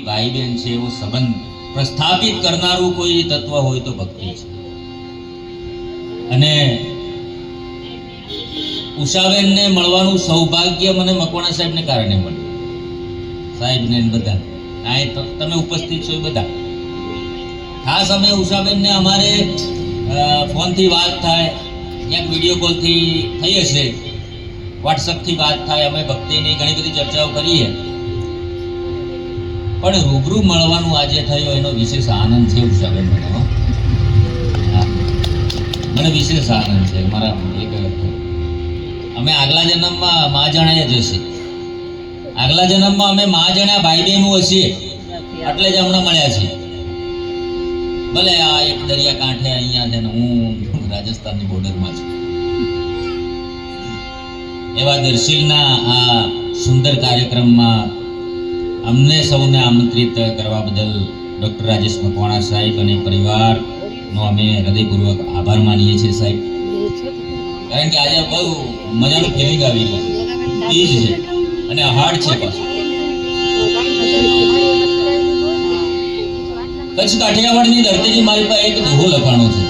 ભાઈ બહેન છે એવો સંબંધ પ્રસ્થાપિત કરનારું કોઈ તત્વ હોય તો ભક્તિ છે. અને ઉષાબેનને મળવાનું સૌભાગ્ય મને મકવાણા સાહેબને કારણે મળ્યું. સાહેબને બધા આ તમે ઉપસ્થિત છો એ બધા ખાસ અમે ઉષાબેનને અમારે ફોનથી વાત થાય, ક્યાંક વિડીયો કોલથી થઈ હશે, વોટ્સઅપથી વાત થાય, અમે ભક્તિની ઘણી બધી ચર્ચાઓ કરીએ, પણ રૂબરૂ મળવાનું આજે થયો એનો વિશેષ આનંદ છે ઉષાબેન મને. મને વિશેષ આનંદ છે. મારા એક અમે આગલા જન્મમાં મા જણાય જ હશે, આગલા જન્મમાં અમે મા જણા ભાઈ બહેનું હશે એટલે જ હમણાં મળ્યા છીએ. ભલે આ એક દરિયા કાંઠે અહીંયા છે ને હું રાજસ્થાનની બોર્ડરમાં છું. એવા દર્શીલના આ સુંદર કાર્યક્રમમાં અમને સૌને આમંત્રિત કરવા બદલ ડૉક્ટર રાજેશ મકવાણા સાહેબ અને પરિવારનો અમે હૃદયપૂર્વક આભાર માનીએ છીએ સાહેબ. કારણ કે આજે બહુ મજાનું ફિલિંગ આવી રહ્યું છે. તીજ છે અને હાડ છે પાછું. કચ્છ કાઠિયાવાડની ધરતીથી મારી પાસે એક દોહો લખાણો છે.